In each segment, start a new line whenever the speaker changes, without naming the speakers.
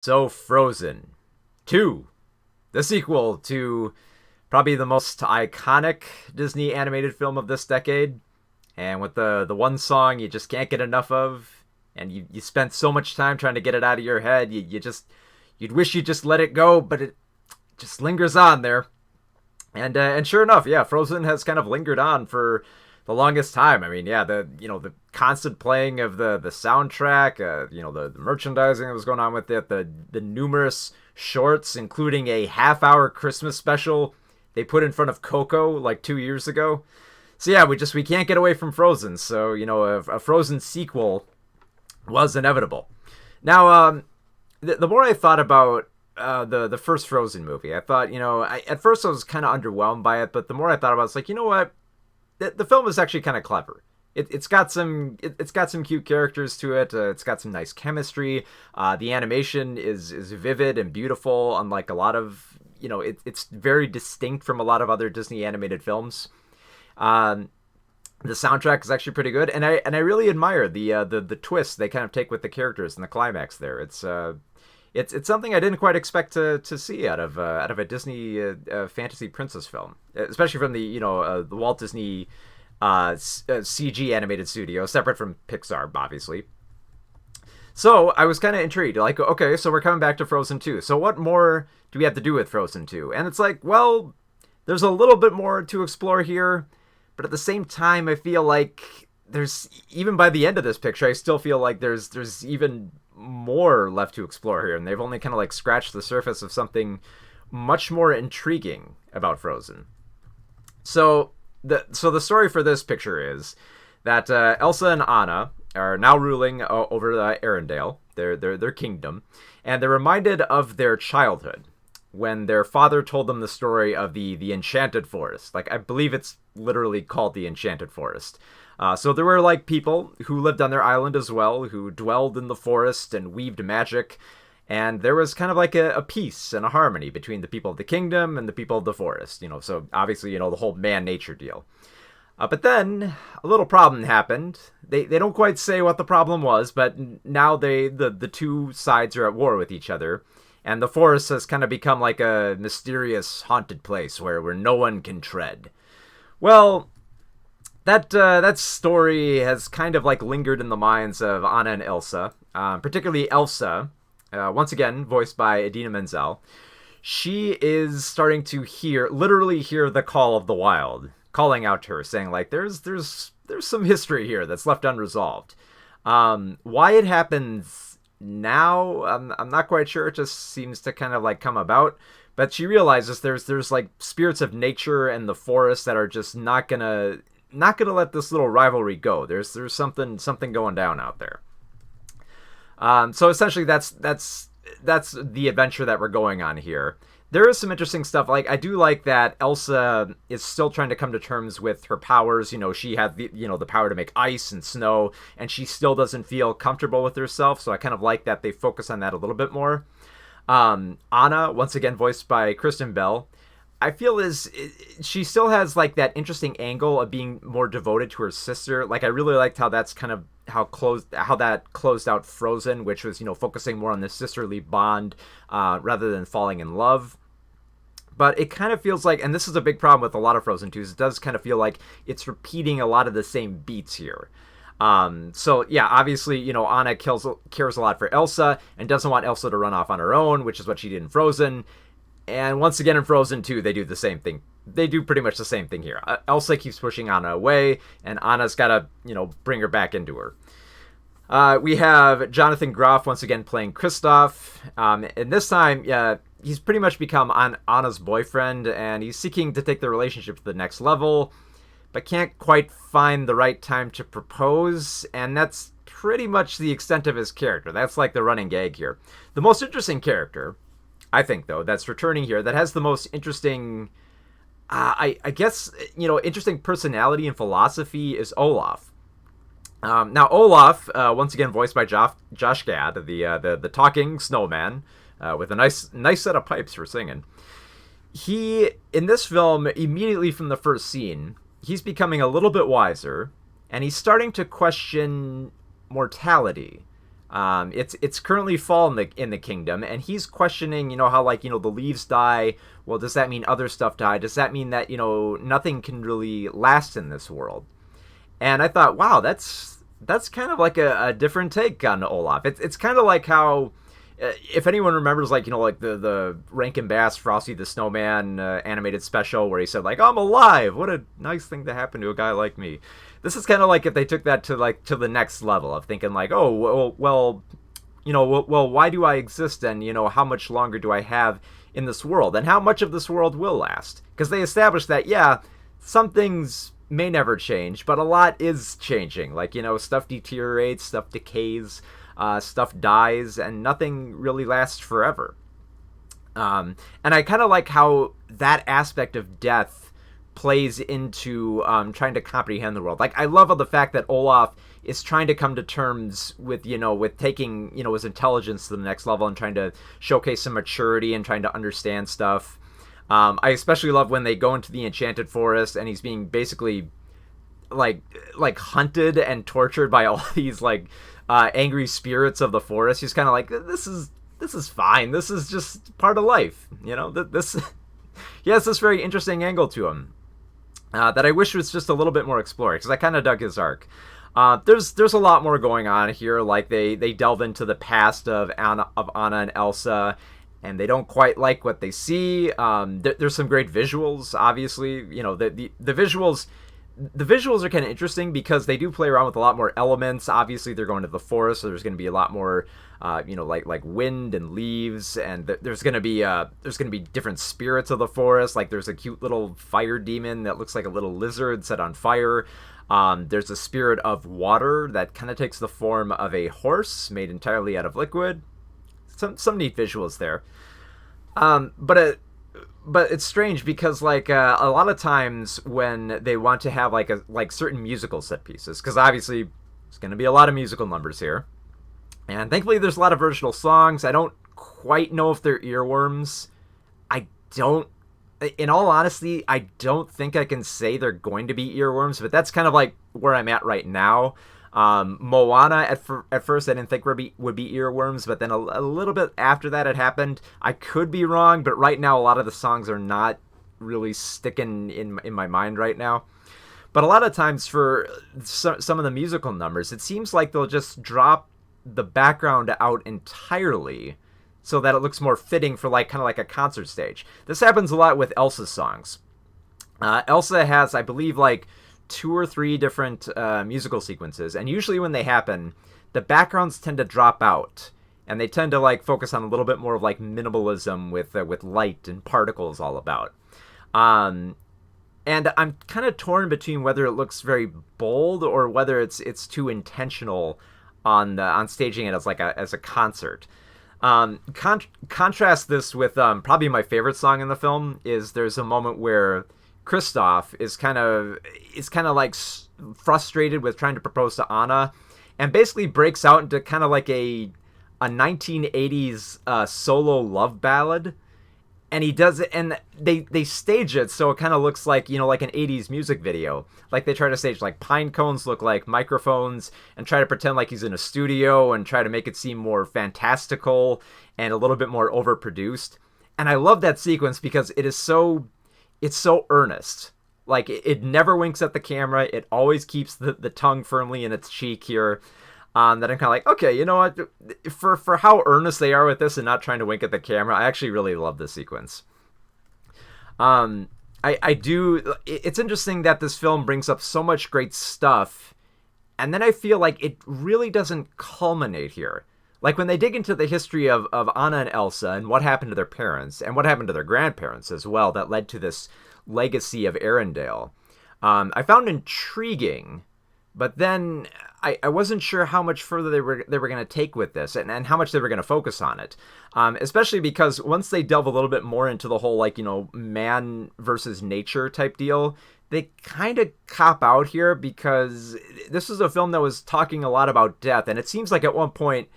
So, Frozen 2, the sequel to probably the most iconic Disney animated film of this decade, and with the one song you just can't get enough of, and you spent so much time trying to get it out of your head, you'd wish you just let it go, but it just lingers on there. And sure enough, yeah, Frozen has kind of lingered on for the longest time. I mean, yeah, the constant playing of the soundtrack, the merchandising that was going on with it, the numerous shorts, including a half-hour Christmas special they put in front of Coco like 2 years ago. So yeah, we can't get away from Frozen. So a Frozen sequel was inevitable. Now, the more I thought about the first Frozen movie, I thought, at first I was kind of underwhelmed by it, but the more I thought about it, it's like, you know what, the film is actually kind of clever. It's got some cute characters to it. It's got some nice chemistry. The animation is vivid and beautiful, unlike a lot of it's very distinct from a lot of other Disney animated films. Um, the soundtrack is actually pretty good, and I really admire the twist they kind of take with the characters and the climax there. It's something I didn't quite expect to see out of a Disney fantasy princess film, especially from the Walt Disney CG animated studio, separate from Pixar, obviously. So I was kind of intrigued, like, okay, so we're coming back to Frozen 2. So what more do we have to do with Frozen 2? And it's like, well, there's a little bit more to explore here, but at the same time, I feel like there's even by the end of this picture, I still feel like there's even more left to explore here, and they've only kind of like scratched the surface of something much more intriguing about Frozen. So the story for this picture is that Elsa and Anna are now ruling over Arendelle, their kingdom, and they're reminded of their childhood when their father told them the story of the Enchanted Forest. Like, I believe it's literally called the Enchanted Forest. So there were like people who lived on their island as well, who dwelled in the forest and weaved magic, and there was kind of like a peace and a harmony between the people of the kingdom and the people of the forest. So obviously, the whole man-nature deal. But then a little problem happened. They don't quite say what the problem was, but now the two sides are at war with each other, and the forest has kind of become like a mysterious haunted place where no one can tread. Well, that story has kind of like lingered in the minds of Anna and Elsa, particularly Elsa, once again voiced by Idina Menzel. She is starting to literally hear the call of the wild, calling out to her, saying like, "There's some history here that's left unresolved." Why it happens now, I'm not quite sure. It just seems to kind of like come about. But she realizes there's like spirits of nature and the forest that are just not gonna let this little rivalry go. There's something going down out there. So essentially, that's the adventure that we're going on here. There is some interesting stuff. Like, I do like that Elsa is still trying to come to terms with her powers. She had the power to make ice and snow, and she still doesn't feel comfortable with herself. So I kind of like that they focus on that a little bit more. Anna, once again voiced by Kristen Bell, I feel she still has like that interesting angle of being more devoted to her sister. Like, I really liked how that's kind of how that closed out Frozen, which was focusing more on the sisterly bond rather than falling in love. But it kind of feels like, and this is a big problem with a lot of Frozen 2s, it does kind of feel like it's repeating a lot of the same beats here. So yeah, obviously, Anna cares a lot for Elsa and doesn't want Elsa to run off on her own, which is what she did in Frozen. And once again in Frozen 2, they do the same thing. They do pretty much the same thing here. Elsa keeps pushing Anna away, and Anna's got to, bring her back into her. We have Jonathan Groff once again playing Kristoff. And this time, he's pretty much become Anna's boyfriend, and he's seeking to take the relationship to the next level, but can't quite find the right time to propose, and that's pretty much the extent of his character. That's like the running gag here. The most interesting character, I think, though, that's returning here, that has the most interesting, I guess, interesting personality and philosophy is Olaf. Now, Olaf, once again voiced by Josh Gad, the talking snowman, with a nice set of pipes for singing. He, in this film, immediately from the first scene, he's becoming a little bit wiser, and he's starting to question mortality. It's currently fall in the kingdom, and he's questioning, how like the leaves die. Well, does that mean other stuff die? Does that mean that nothing can really last in this world? And I thought, wow, that's kind of like a different take on Olaf. It's kind of like how, if anyone remembers, like like the Rankin Bass Frosty the Snowman animated special where he said like, I'm alive. What a nice thing to happen to a guy like me. This is kind of like if they took that to the next level of thinking like, oh well, why do I exist, and how much longer do I have in this world, and how much of this world will last? Because they established that some things may never change, but a lot is changing. Like stuff deteriorates, stuff decays, stuff dies, and nothing really lasts forever. And I kind of like how that aspect of death plays into trying to comprehend the world. Like, I love the fact that Olaf is trying to come to terms with, with taking, his intelligence to the next level and trying to showcase some maturity and trying to understand stuff. I especially love when they go into the Enchanted Forest and he's being basically like hunted and tortured by all these angry spirits of the forest. He's kind of like, this is fine. This is just part of life. This he has this very interesting angle to him that I wish was just a little bit more explored, because I kind of dug his arc. There's a lot more going on here. Like they delve into the past of Anna and Elsa, and they don't quite like what they see. There's some great visuals, obviously. The visuals. The visuals are kind of interesting because they do play around with a lot more elements. Obviously, they're going to the forest, so there's going to be a lot more, like wind and leaves, and there's going to be different spirits of the forest. Like there's a cute little fire demon that looks like a little lizard set on fire. There's a spirit of water that kind of takes the form of a horse made entirely out of liquid. Some neat visuals there. But it's strange because a lot of times when they want to have like certain musical set pieces, because obviously there's going to be a lot of musical numbers here, and thankfully there's a lot of original songs. I don't quite know if they're earworms. In all honesty, I don't think I can say they're going to be earworms, but that's kind of like where I'm at right now. Moana at first I didn't think would be earworms, but then a little bit after that it happened. I could be wrong, but right now a lot of the songs are not really sticking in my mind right now. But a lot of times for some of the musical numbers, it seems like they'll just drop the background out entirely so that it looks more fitting for kind of like a concert stage. This happens a lot with Elsa's songs. Elsa has, I believe, 2 or 3 different musical sequences, and usually when they happen, the backgrounds tend to drop out, and they tend to focus on a little bit more of minimalism with light and particles all about. And I'm kind of torn between whether it looks very bold or whether it's too intentional on staging it as a concert. Contrast this with probably my favorite song in the film. There's a moment where Kristoff is kind of frustrated with trying to propose to Anna, and basically breaks out into kind of like a 1980s solo love ballad, and he does it, and they stage it so it kind of looks like like an 80s music video. Like they try to stage pine cones look like microphones, and try to pretend like he's in a studio, and try to make it seem more fantastical and a little bit more overproduced. And I love that sequence because it's so earnest. It never winks at the camera. It always keeps the tongue firmly in its cheek here. That I'm kind of like, okay, you know what? For how earnest they are with this and not trying to wink at the camera, I actually really love this sequence. I do. It's interesting that this film brings up so much great stuff, and then I feel like it really doesn't culminate here. When they dig into the history of Anna and Elsa and what happened to their parents and what happened to their grandparents as well that led to this legacy of Arendelle, I found intriguing, but then I wasn't sure how much further they were going to take with this and how much they were going to focus on it, especially because once they delve a little bit more into the whole man versus nature type deal, they kind of cop out here, because this is a film that was talking a lot about death, and it seems like at one point,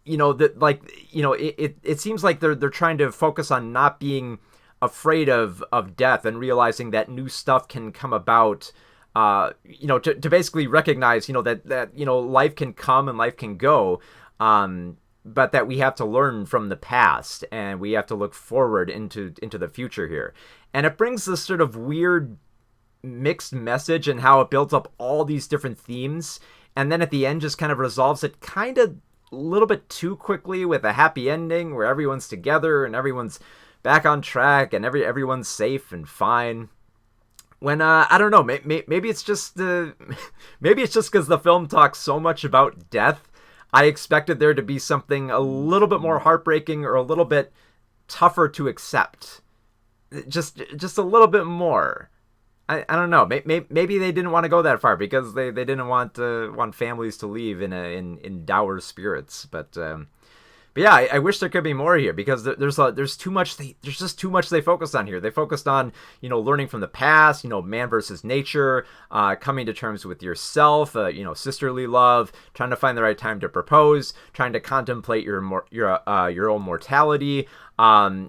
it seems like they're trying to focus on not being afraid of death and realizing that new stuff can come about, to basically recognize, that life can come and life can go. but that we have to learn from the past and we have to look forward into the future here. And it brings this sort of weird mixed message and how it builds up all these different themes, and then at the end just kind of resolves it kind of a little bit too quickly with a happy ending where everyone's together and everyone's back on track and everyone's safe and fine. When I don't know, maybe it's just maybe it's just because the film talks so much about death. I expected there to be something a little bit more heartbreaking or a little bit tougher to accept, just a little bit more. I don't know. Maybe they didn't want to go that far because they didn't want families to leave in dour spirits. But yeah, I wish there could be more here because there's too much. There's just too much they focused on here. They focused on learning from the past, man versus nature, coming to terms with yourself, sisterly love, trying to find the right time to propose, trying to contemplate your own mortality.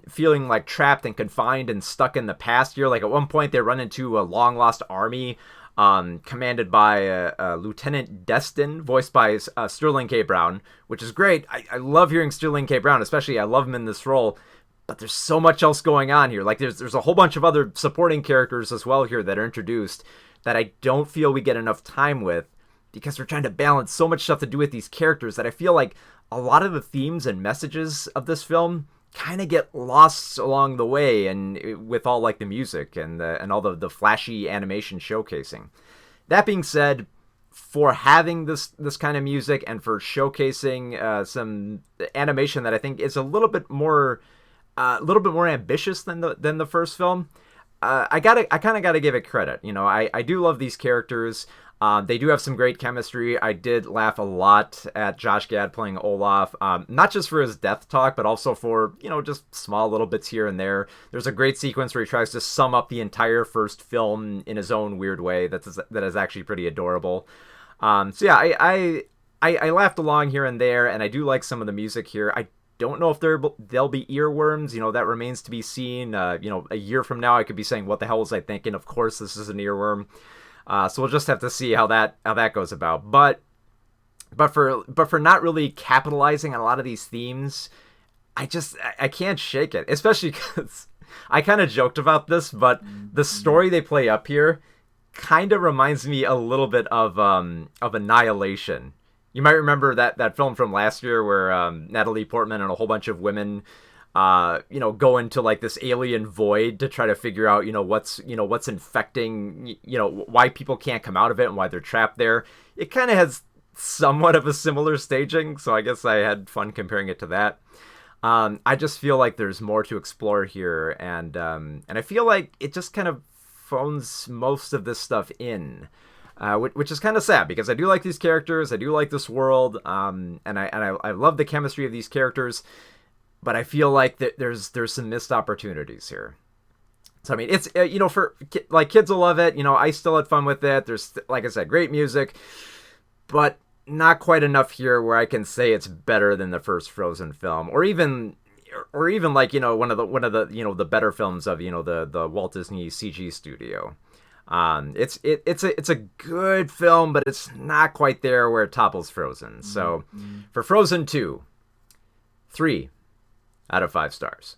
Feeling like trapped and confined and stuck in the past here. Like at one point they run into a long lost army commanded by Lieutenant Destin, voiced by Sterling K. Brown, which is great. I love hearing Sterling K. Brown, especially I love him in this role. But there's so much else going on here. Like there's a whole bunch of other supporting characters as well here that are introduced that I don't feel we get enough time with because we're trying to balance so much stuff to do with these characters that I feel like a lot of the themes and messages of this film kind of get lost along the way, and with all like the music and all the flashy animation showcasing. That being said, for having this kind of music and for showcasing some animation that I think is a little bit more ambitious than the first film, I kind of gotta give it credit. I do love these characters. They do have some great chemistry. I did laugh a lot at Josh Gad playing Olaf, not just for his death talk, but also for, just small little bits here and there. There's a great sequence where he tries to sum up the entire first film in his own weird way that is actually pretty adorable. So yeah, I laughed along here and there, and I do like some of the music here. I don't know if there'll be earworms, that remains to be seen. A year from now I could be saying, what the hell was I thinking? Of course this is an earworm. So we'll just have to see how that goes about. But for not really capitalizing on a lot of these themes, I can't shake it. Especially because I kind of joked about this, but the story they play up here kind of reminds me a little bit of Annihilation. You might remember that film from last year where Natalie Portman and a whole bunch of women go into like this alien void to try to figure out, what's infecting, why people can't come out of it and why they're trapped there. It kind of has somewhat of a similar staging, so I guess I had fun comparing it to that. I just feel like there's more to explore here, and I feel like it just kind of phones most of this stuff in. Which is kind of sad because I do like these characters, I do like this world, and I love the chemistry of these characters. But I feel like there's some missed opportunities here. So I mean, it's for like kids will love it. I still had fun with it. There's, like I said, great music, but not quite enough here where I can say it's better than the first Frozen film, or even like one of the the better films of the Walt Disney CG studio. It's a good film, but it's not quite there where it topples Frozen. So for Frozen 2, 3 out of 5 stars.